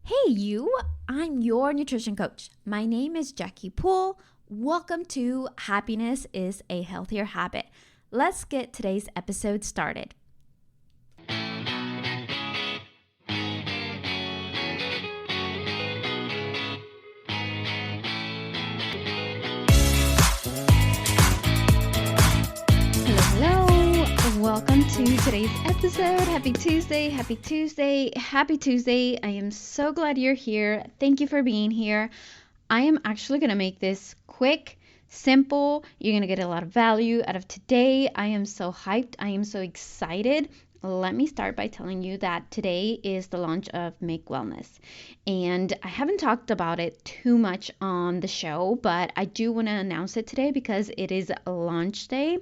Hey, you! I'm your nutrition coach. My name is Jackie Poole. Welcome to Happiness is a Healthier Habit. Let's get today's episode started. Hello. Welcome to today's episode. Happy Tuesday, happy Tuesday, happy Tuesday. I am so glad you're here. Thank you for being here. I am actually going to make this quick, simple. You're going to get a lot of value out of today. I am so hyped. I am so excited. Let me start by telling you that today is the launch of Make Wellness. And I haven't talked about it too much on the show, but I do want to announce it today because it is a launch day.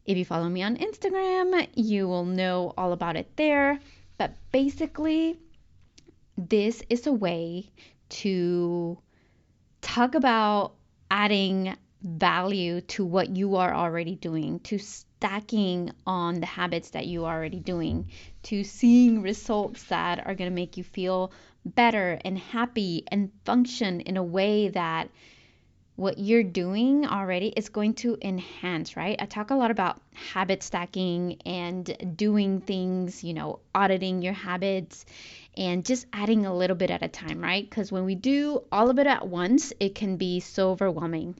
If you follow me on Instagram, you will know all about it there. But basically, this is a way to talk about adding value to what you are already doing, to stacking on the habits that you are already doing, to seeing results that are going to make you feel better and happy and function in a way that what you're doing already is going to enhance, right? I talk a lot about habit stacking and doing things, auditing your habits and just adding a little bit at a time, right? Because when we do all of it at once, it can be so overwhelming.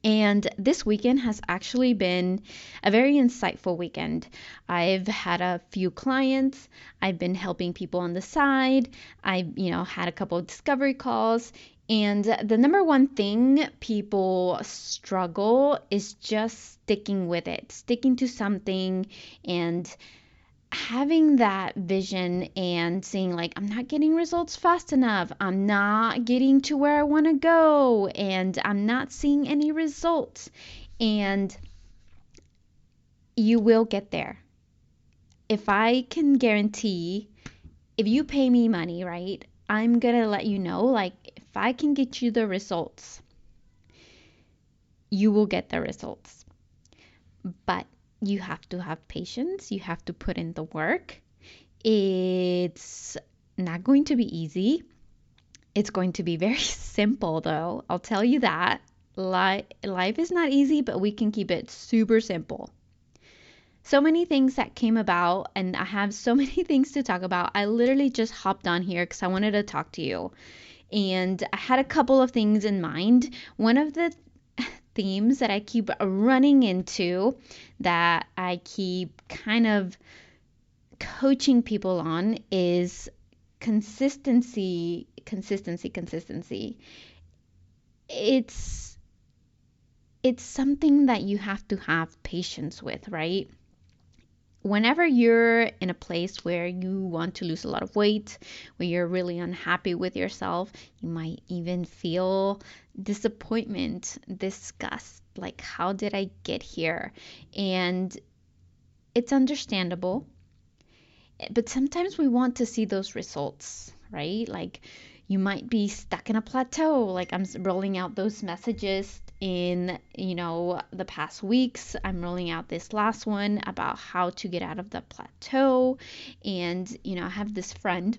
And this weekend has actually been a very insightful weekend. I've had a few clients. I've been helping people on the side. I've, had a couple of discovery calls. And the number one thing people struggle is just sticking with it, sticking to something and having that vision and seeing like, I'm not getting results fast enough. I'm not getting to where I want to go and I'm not seeing any results. And you will get there. If I can guarantee, if you pay me money, right, I'm going to let you know, like, if I can get you the results, you will get the results. But you have to have patience. You have to put in the work. It's not going to be easy. It's going to be very simple, though. I'll tell you that. Life is not easy, but we can keep it super simple. So many things that came about, and I have so many things to talk about. I literally just hopped on here because I wanted to talk to you. And I had a couple of things in mind. One of the themes that I keep running into, that I keep kind of coaching people on, is consistency. It's something that you have to have patience with, right? Whenever you're in a place where you want to lose a lot of weight, where you're really unhappy with yourself, you might even feel disappointment, disgust, like, how did I get here? And it's understandable, but sometimes we want to see those results, right? Like, you might be stuck in a plateau. Like, I'm rolling out those messages in, the past weeks. I'm rolling out this last one about how to get out of the plateau. And, I have this friend.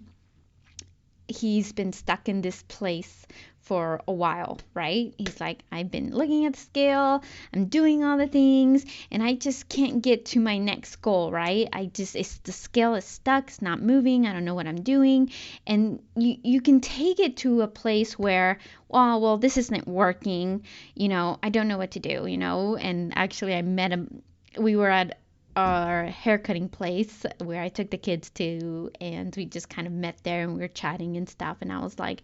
He's been stuck in this place for a while, right? He's like, I've been looking at the scale, I'm doing all the things, and I just can't get to my next goal, right? The scale is stuck, it's not moving, I don't know what I'm doing. And you can take it to a place where, well, this isn't working, I don't know what to do, and actually I met him. We were at our haircutting place where I took the kids to, and we just kind of met there and we were chatting and stuff. And I was like,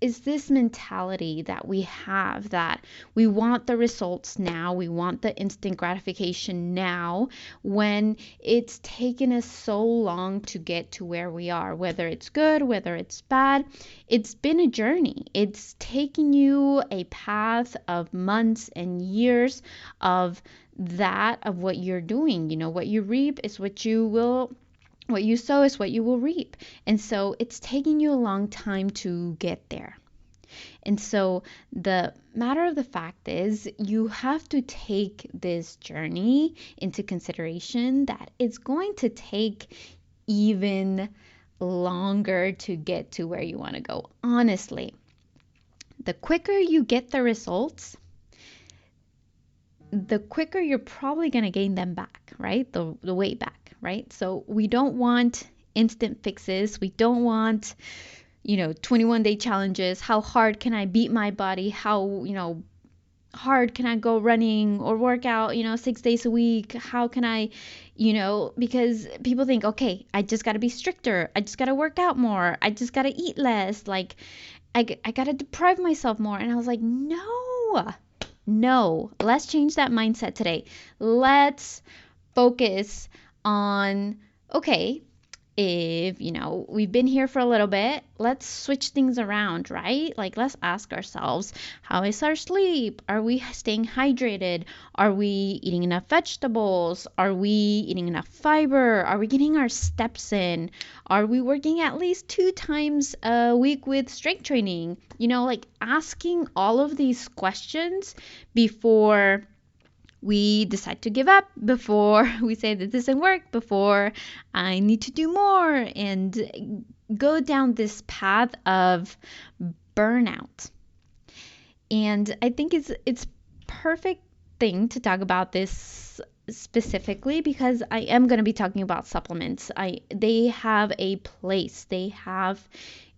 is this mentality that we have, that we want the results now, we want the instant gratification now, when it's taken us so long to get to where we are, whether it's good, whether it's bad. It's been a journey. It's taken you a path of months and years of what you're doing. What you reap is what you sow is what you will reap. And so it's taking you a long time to get there. And so the matter of the fact is, you have to take this journey into consideration, that it's going to take even longer to get to where you want to go. Honestly, the quicker you get the results, the quicker you're probably going to gain them back, right? The weight back, right? So we don't want instant fixes. We don't want, 21-day challenges. How hard can I beat my body? How, hard can I go running or work out, 6 days a week? How can I, because people think, okay, I just got to be stricter. I just got to work out more. I just got to eat less. Like, I got to deprive myself more. And I was like, no, let's change that mindset today. Let's focus on, okay, if, we've been here for a little bit, let's switch things around, right? Like, let's ask ourselves, how is our sleep? Are we staying hydrated? Are we eating enough vegetables? Are we eating enough fiber? Are we getting our steps in? Are we working at least 2 times a week with strength training? Like asking all of these questions before we decide to give up, before we say that this doesn't work, before I need to do more and go down this path of burnout. And I think it's perfect thing to talk about this specifically because I am going to be talking about supplements. They have a place. They have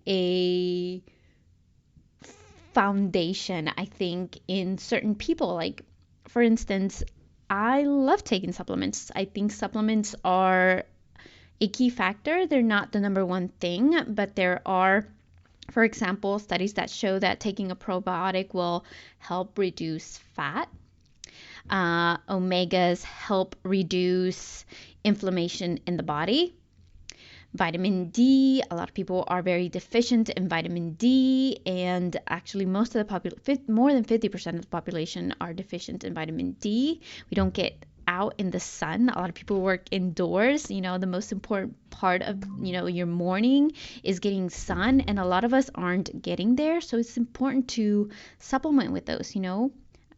a foundation, I think, in certain people. Like, for instance, I love taking supplements. I think supplements are a key factor. They're not the number one thing, but there are, for example, studies that show that taking a probiotic will help reduce fat. Omegas help reduce inflammation in the body. Vitamin D, a lot of people are very deficient in vitamin D, and actually most of the more than 50% of the population are deficient in vitamin D. We don't get out in the sun. A lot of people work indoors. The most important part of, your morning is getting sun, and a lot of us aren't getting there. So it's important to supplement with those.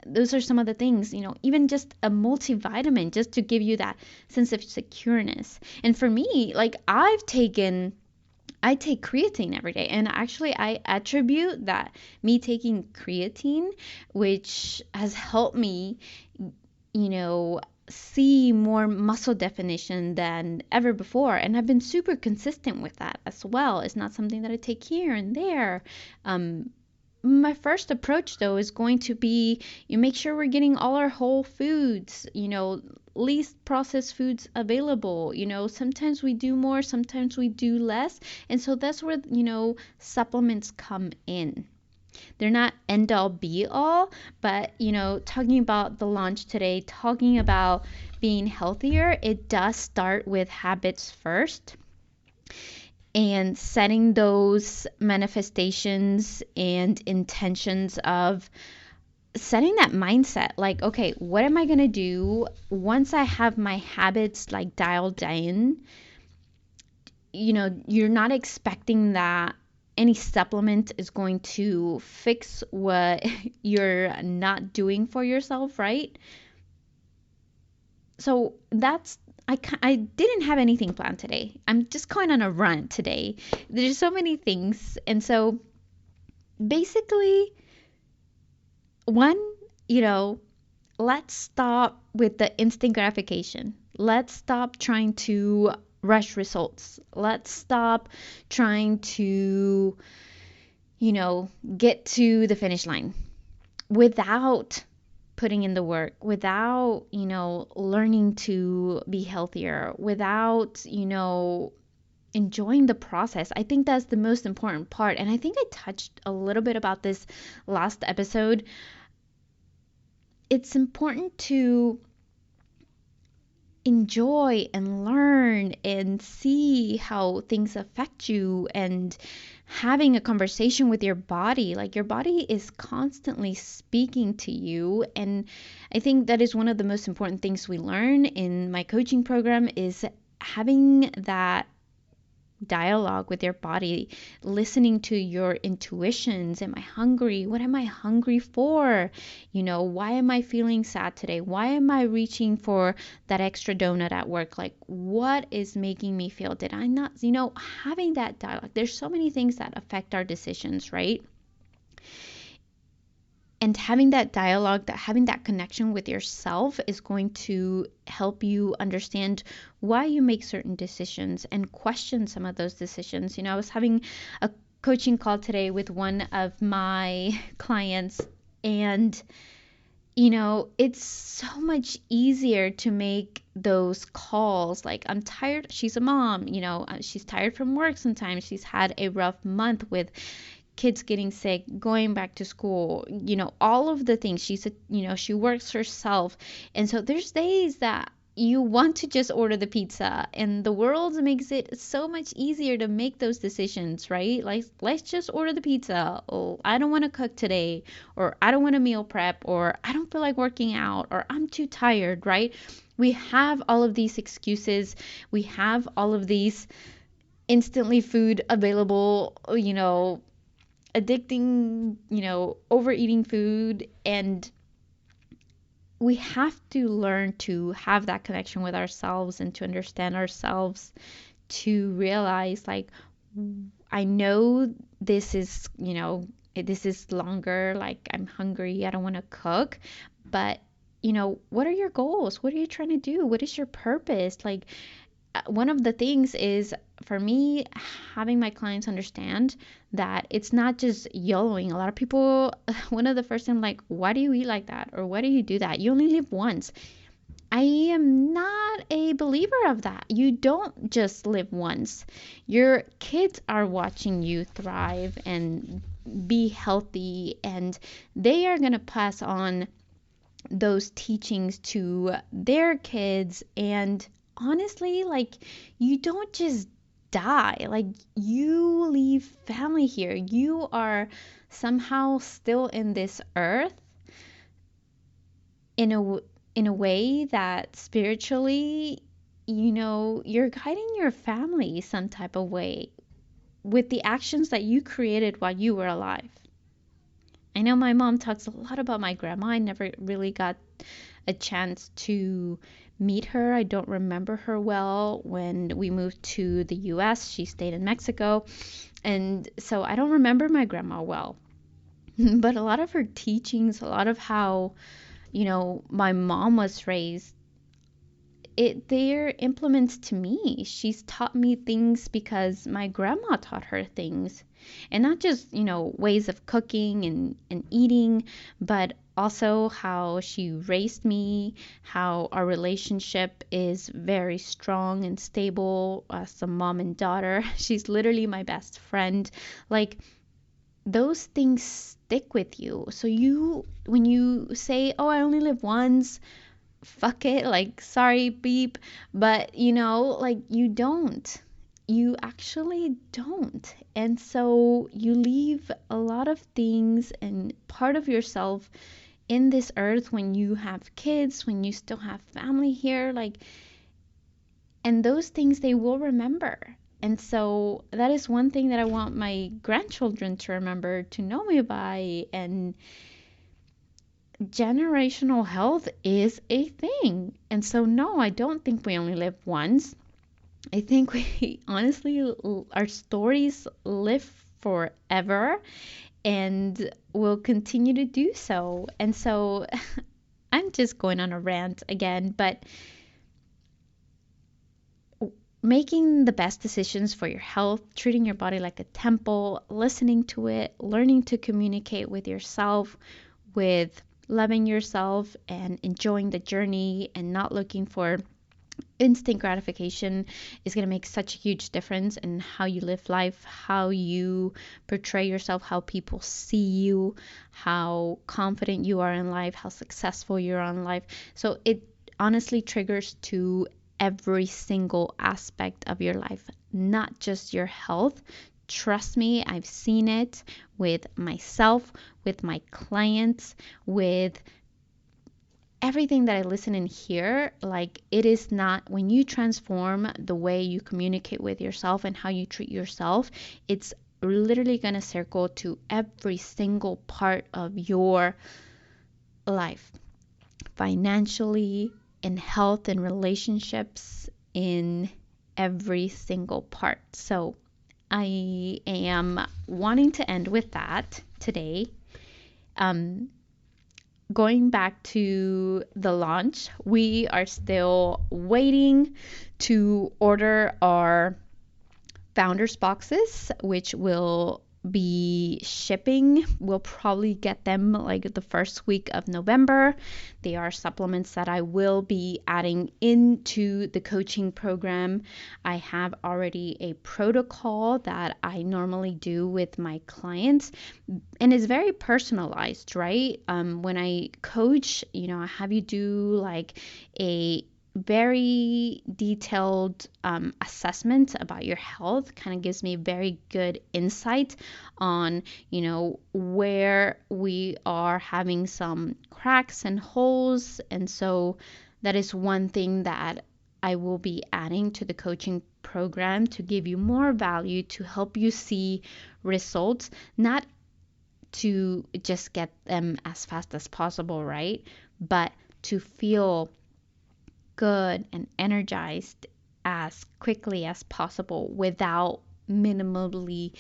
Those are some of the things, even just a multivitamin, just to give you that sense of secureness. And for me, like, I take creatine every day. And actually, I attribute that me taking creatine, which has helped me, see more muscle definition than ever before. And I've been super consistent with that as well. It's not something that I take here and there. My first approach, though, is going to be you make sure we're getting all our whole foods, least processed foods available. Sometimes we do more, sometimes we do less. And so that's where, supplements come in. They're not end all be all, but, talking about the launch today, talking about being healthier, it does start with habits first. And setting those manifestations and intentions of setting that mindset, like, okay, what am I going to do once I have my habits like dialed in? You're not expecting that any supplement is going to fix what you're not doing for yourself, right? So I didn't have anything planned today. I'm just going on a run today. There's so many things. And so basically, one, let's stop with the instant gratification. Let's stop trying to rush results. Let's stop trying to, get to the finish line without putting in the work, without, learning to be healthier, without, enjoying the process. I think that's the most important part. And I think I touched a little bit about this last episode. It's important to enjoy and learn and see how things affect you, and having a conversation with your body. Like, your body is constantly speaking to you. And I think that is one of the most important things we learn in my coaching program, is having that dialogue with your body, listening to your intuitions. Am I hungry? What am I hungry for? Why am I feeling sad today? Why am I reaching for that extra donut at work? Like, what is making me feel? Did I not, having that dialogue? There's so many things that affect our decisions, right? And having that dialogue, that having that connection with yourself is going to help you understand why you make certain decisions and question some of those decisions. I was having a coaching call today with one of my clients, and it's so much easier to make those calls. Like, I'm tired. She's a mom, she's tired from work sometimes. She's had a rough month with kids getting sick, going back to school, all of the things. She works herself. And so there's days that you want to just order the pizza, and the world makes it so much easier to make those decisions, right? Like, let's just order the pizza. Oh, I don't want to cook today, or I don't want to meal prep, or I don't feel like working out, or I'm too tired, right? We have all of these excuses. We have all of these instantly food available, addicting, overeating food. And we have to learn to have that connection with ourselves and to understand ourselves, to realize, like, I know this is, this is longer, like, I'm hungry, I don't want to cook, but what are your goals? What are you trying to do? What is your purpose? Like, one of the things is, for me, having my clients understand that it's not just YOLOing. A lot of people, one of the first things, like, why do you eat like that? Or why do you do that? You only live once. I am not a believer of that. You don't just live once. Your kids are watching you thrive and be healthy, and they are going to pass on those teachings to their kids. And honestly, like, you don't just die. Like, you leave family here. You are somehow still in this earth in a way that spiritually, you're guiding your family some type of way with the actions that you created while you were alive. I know my mom talks a lot about my grandma. I never really got a chance to meet her. I don't remember her well. When we moved to the US, she stayed in Mexico. And so I don't remember my grandma well. But a lot of her teachings, a lot of how, my mom was raised, they're implements to me. She's taught me things because my grandma taught her things. And not just, ways of cooking and eating, but also how she raised me, how our relationship is very strong and stable as a mom and daughter. She's literally my best friend. Like, those things stick with you. So when you say, oh, I only live once, fuck it, like, sorry, beep. But like, you actually don't. And so you leave a lot of things and part of yourself in this earth when you have kids, when you still have family here, like, and those things they will remember. And so that is one thing that I want my grandchildren to remember, to know me by. And generational health is a thing. And so, no, I don't think we only live once. I think we honestly, our stories live forever and will continue to do so. And so, I'm just going on a rant again, but making the best decisions for your health, treating your body like a temple, listening to it, learning to communicate with yourself, with loving yourself and enjoying the journey and not looking for instant gratification is going to make such a huge difference in how you live life, how you portray yourself, how people see you, how confident you are in life, how successful you are in life. So it honestly triggers to every single aspect of your life, not just your health. Trust me, I've seen it with myself, with my clients, with everything that I listen and hear, like it is not, when you transform the way you communicate with yourself and how you treat yourself, it's literally going to circle to every single part of your life, financially, in health and relationships, in every single part. So I am wanting to end with that today. Going back to the launch, we are still waiting to order our founders boxes, which will be shipping. We'll probably get them like the first week of November. They are supplements that I will be adding into the coaching program. I have already a protocol that I normally do with my clients, and it's very personalized, right? When I coach, I have you do like a very detailed assessment about your health. Kind of gives me very good insight on where we are having some cracks and holes. And so that is one thing that I will be adding to the coaching program, to give you more value, to help you see results, not to just get them as fast as possible, right? But to feel good and energized as quickly as possible without minimally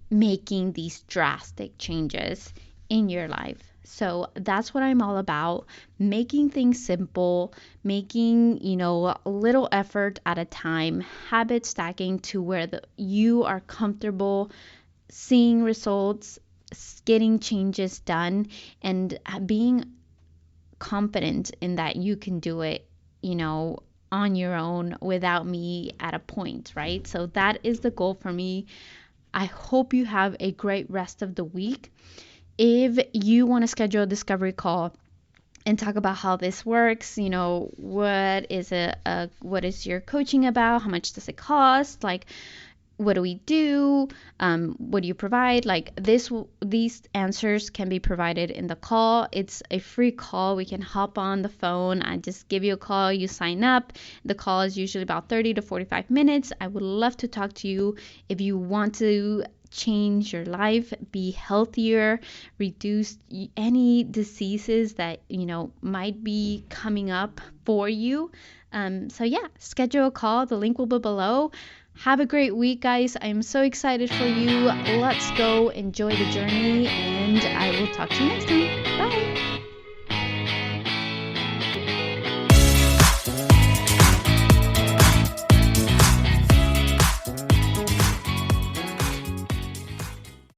making these drastic changes in your life. So that's what I'm all about, making things simple, making, a little effort at a time, habit stacking to where you are comfortable seeing results, getting changes done, and being confident in that you can do it, on your own without me at a point, right? So that is the goal for me. I hope you have a great rest of the week. If you want to schedule a discovery call and talk about how this works, what is what is your coaching about? How much does it cost? Like, what do we do? What do you provide? Like these answers can be provided in the call. It's a free call. We can hop on the phone. I just give you a call. You sign up. The call is usually about 30 to 45 minutes. I would love to talk to you if you want to change your life, be healthier, reduce any diseases that might be coming up for you. So yeah, schedule a call. The link will be below. Have a great week, guys. I'm so excited for you. Let's go enjoy the journey, and I will talk to you next time.